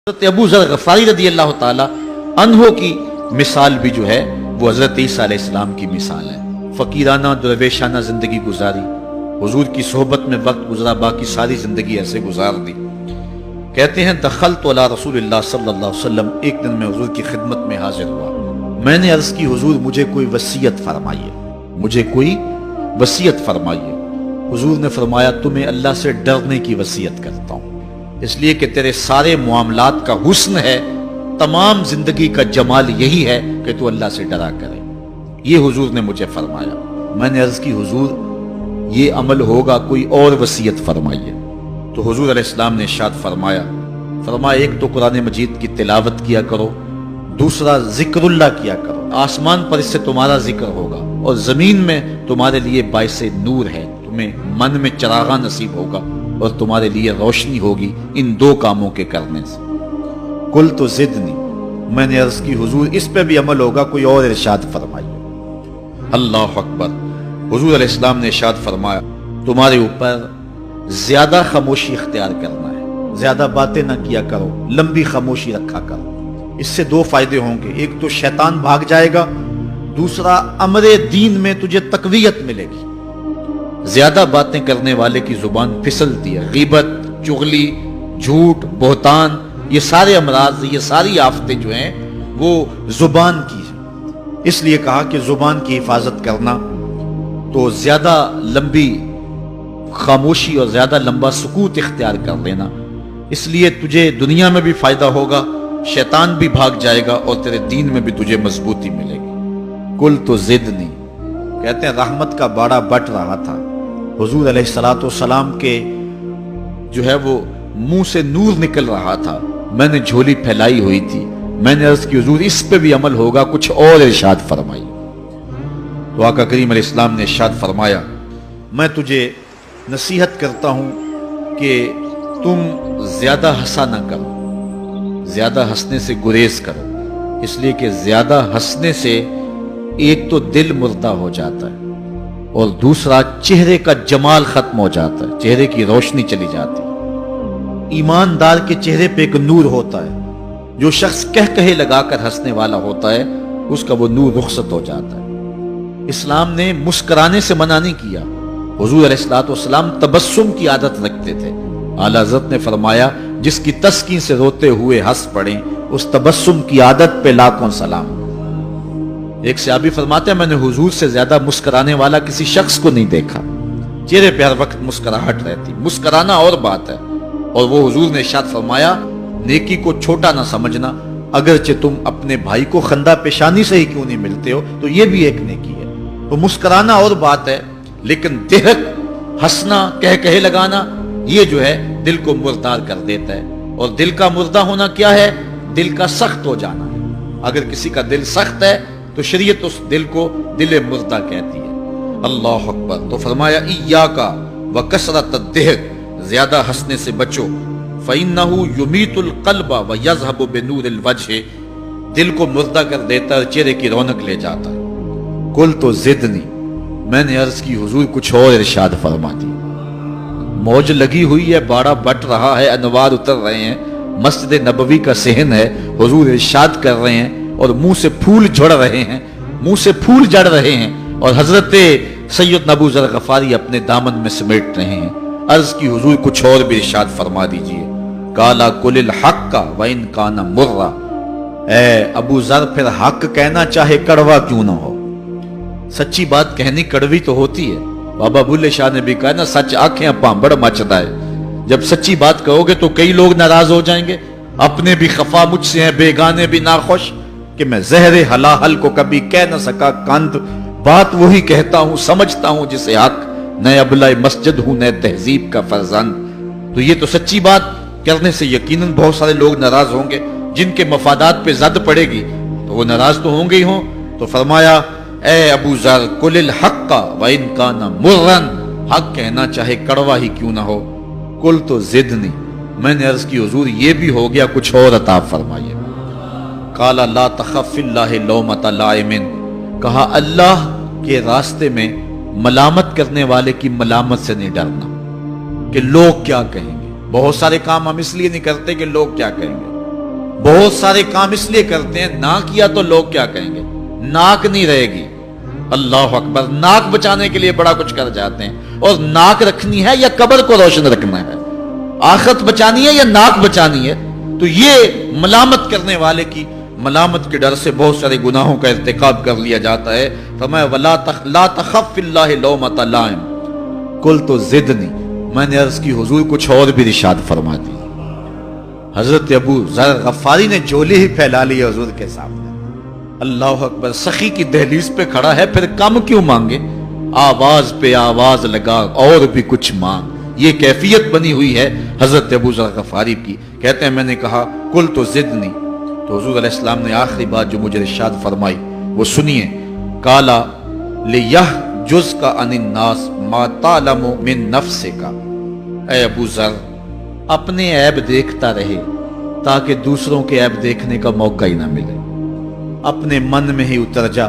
حضرت ابو ذر غفاری رضی اللہ تعالی عنہ کی مثال بھی جو ہے وہ حضرت عیسیٰ علیہ السلام کی مثال ہے۔ فقیرانہ درویشانہ زندگی گزاری، حضور کی صحبت میں وقت گزرا، باقی ساری زندگی ایسے گزار دی۔ کہتے ہیں دخلت علی رسول اللہ صلی اللہ علیہ وسلم، ایک دن میں حضور کی خدمت میں حاضر ہوا۔ میں نے عرض کی حضور مجھے کوئی وصیت فرمائیے، مجھے کوئی وصیت فرمائیے۔ حضور نے فرمایا تمہیں اللہ سے ڈرنے کی وصیت کرتا ہوں، اس لیے کہ تیرے سارے معاملات کا حسن ہے، تمام زندگی کا جمال یہی ہے کہ تو اللہ سے ڈرا کرے۔ یہ حضور نے مجھے فرمایا۔ میں نے عرض کی حضور یہ عمل ہوگا، کوئی اور وصیت فرمائیے۔ تو حضور علیہ السلام نے ارشاد فرمایا ایک تو قرآن مجید کی تلاوت کیا کرو، دوسرا ذکر اللہ کیا کرو، آسمان پر اس سے تمہارا ذکر ہوگا اور زمین میں تمہارے لیے باعث نور ہے، تمہیں من میں چراغاں نصیب ہوگا اور تمہارے لیے روشنی ہوگی ان دو کاموں کے کرنے سے۔ کل تو زدنی، میں نے عرض کی حضور اس پہ بھی عمل ہوگا، کوئی اور ارشاد فرمائیے۔ اللہ اکبر۔ حضور علیہ السلام نے ارشاد فرمایا تمہارے اوپر زیادہ خاموشی اختیار کرنا ہے، زیادہ باتیں نہ کیا کرو، لمبی خاموشی رکھا کرو۔ اس سے دو فائدے ہوں گے، ایک تو شیطان بھاگ جائے گا، دوسرا امر دین میں تجھے تقویت ملے گی۔ زیادہ باتیں کرنے والے کی زبان پھسلتی ہے، غیبت، چغلی، جھوٹ، بہتان، یہ سارے امراض، یہ ساری آفتیں جو ہیں وہ زبان کی ہیں۔ اس لیے کہا کہ زبان کی حفاظت کرنا، تو زیادہ لمبی خاموشی اور زیادہ لمبا سکوت اختیار کر لینا، اس لیے تجھے دنیا میں بھی فائدہ ہوگا، شیطان بھی بھاگ جائے گا اور تیرے دین میں بھی تجھے مضبوطی ملے گی۔ کل تو زدنی، کہتے ہیں رحمت کا باڑا بٹ رہا تھا، حضور علیہ السلام کے جو ہے وہ منہ سے نور نکل رہا تھا، میں نے جھولی پھیلائی ہوئی تھی، میں نے عرض کی حضور اس پہ بھی عمل ہوگا، کچھ اور ارشاد فرمائی۔ تو آقا کریم علیہ السلام نے ارشاد فرمایا میں تجھے نصیحت کرتا ہوں کہ تم زیادہ ہنسا نہ کرو، زیادہ ہنسنے سے گریز کرو، اس لیے کہ زیادہ ہنسنے سے ایک تو دل مردہ ہو جاتا ہے اور دوسرا چہرے کا جمال ختم ہو جاتا ہے، چہرے کی روشنی چلی جاتی ہے۔ ایماندار کے چہرے پہ ایک نور ہوتا ہے، جو شخص کہے لگا کر ہنسنے والا ہوتا ہے اس کا وہ نور رخصت ہو جاتا ہے۔ اسلام نے مسکرانے سے منع نہیں کیا، حضور علیہ السلام تبسم کی عادت رکھتے تھے۔ اعلیٰ حضرت نے فرمایا جس کی تسکین سے روتے ہوئے ہنس پڑیں اس تبسم کی عادت پہ لاکھوں سلام۔ ایک صحابی فرماتے ہیں میں نے حضور سے زیادہ مسکرانے والا کسی شخص کو نہیں دیکھا، چہرے پہ ہر وقت مسکراہٹ رہتی، مسکرانا اور بات ہے۔ اور وہ حضور نے ارشاد فرمایا نیکی کو چھوٹا نہ سمجھنا، اگرچہ تم اپنے بھائی کو خندہ پیشانی سے ہی کیوں نہیں ملتے ہو تو یہ بھی ایک نیکی ہے۔ تو مسکرانا اور بات ہے، لیکن دہک ہنسنا، کہے لگانا، یہ جو ہے دل کو مردار کر دیتا ہے۔ اور دل کا مردہ ہونا کیا ہے؟ دل کا سخت ہو جانا ہے۔ اگر کسی کا دل سخت ہے تو شریعت اس دل کو دل مردہ کہتی ہے۔ اللہ اکبر۔ تو فرمایا ایاکا وکثرۃ الضحک، زیادہ ہنسنے سے بچو، فإنہ یمیت القلب ویذھب بنور الوجہ، دل کو مردہ کر دیتا ہے، چہرے کی رونق لے جاتا ہے۔ کل تو زدنی، میں نے عرض کی حضور کچھ اور ارشاد فرما دی۔ موج لگی ہوئی ہے، باڑا بٹ رہا ہے، انوار اتر رہے ہیں، مسجد نبوی کا صحن ہے، حضور ارشاد کر رہے ہیں اور منہ سے پھول جھڑ رہے ہیں، منہ سے پھول جڑ رہے ہیں، اور حضرت سید ابو ذر غفاری اپنے دامن میں سمیٹ رہے ہیں۔ عرض کی حضور کچھ اور بھی ارشاد فرما دیجئے۔ کالا کل الحق وان کان مرا، اے ابو ذر پھر حق کہنا چاہے کڑوا کیوں نہ ہو۔ سچی بات کہنی کڑوی تو ہوتی ہے، بابا بلے شاہ نے بھی کہا نا سچ آنکھیں پامبڑ مچدا ہے۔ جب سچی بات کہو گے تو کئی لوگ ناراض ہو جائیں گے، اپنے بھی خفا مجھ سے ہیں، بیگانے بھی ناخوش، کہ میں زہر حلاحل کو کبھی کہہ نہ سکا کند، بات وہی کہتا ہوں سمجھتا ہوں جسے حق، نئے ابلہ مسجد ہوں نئے تہذیب کا فرزند۔ تو یہ تو سچی بات کرنے سے یقیناً بہت سارے لوگ ناراض ہوں گے، جن کے مفادات پہ زد پڑے گی تو وہ ناراض تو ہوں گے ہی ہوں۔ تو فرمایا اے ابو ذر قل الحق وان کان مرن، حق کہنا چاہے کڑوا ہی کیوں نہ ہو۔ کل تو زدنی، میں نے عرض کی حضور یہ بھی ہو گیا، کچھ اور عطا فرمائیے۔ قال لا تخف فی اللہ لومۃ لائم، کہا اللہ کے راستے میں ملامت کرنے والے کی ملامت سے نہیں ڈرنا کہ لوگ کیا کہیں گے۔ بہت سارے کام ہم اس لیے نہیں کرتے کہ لوگ کیا کہیں گے، بہت سارے کام اس لیے کرتے ہیں نہ کیا تو لوگ کیا کہیں گے، ناک نہیں رہے گی، اللہ اکبر، ناک بچانے کے لیے بڑا کچھ کر جاتے ہیں، اور ناک رکھنی ہے یا قبر کو روشن رکھنا ہے، آخرت بچانی ہے یا ناک بچانی ہے؟ تو یہ ملامت کرنے والے کی ملامت کے ڈر سے بہت سارے گناہوں کا ارتکاب کر لیا جاتا ہے۔ فرمایا لا تخف فی اللہ لومۃ لائم، قلت زدنی، میں نے عرض کی حضور کچھ اور بھی ارشاد فرما دی۔ حضرت ابو ذر غفاری نے جولی ہی پھیلا لی حضور کے سامنے، اللہ اکبر، سخی کی دہلیز پہ کھڑا ہے، پھر کم کیوں مانگے، آواز پہ آواز لگا اور بھی کچھ مانگ۔ یہ کیفیت بنی ہوئی ہے حضرت ابو ذر غفاری کی۔ کہتے ہیں میں نے کہا قلت زدنی، تو حضور علیہ السلام نے آخری بات جو مجھے ارشاد فرمائی وہ سنیے، کالا لیحجزک عن الناس ما تعلم من نفسک، اے ابو ذر اپنے عیب دیکھتا رہے تاکہ دوسروں کے عیب دیکھنے کا موقع ہی نہ ملے، اپنے من میں ہی اتر جا،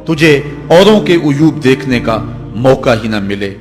تجھے اوروں کے عیوب دیکھنے کا موقع ہی نہ ملے۔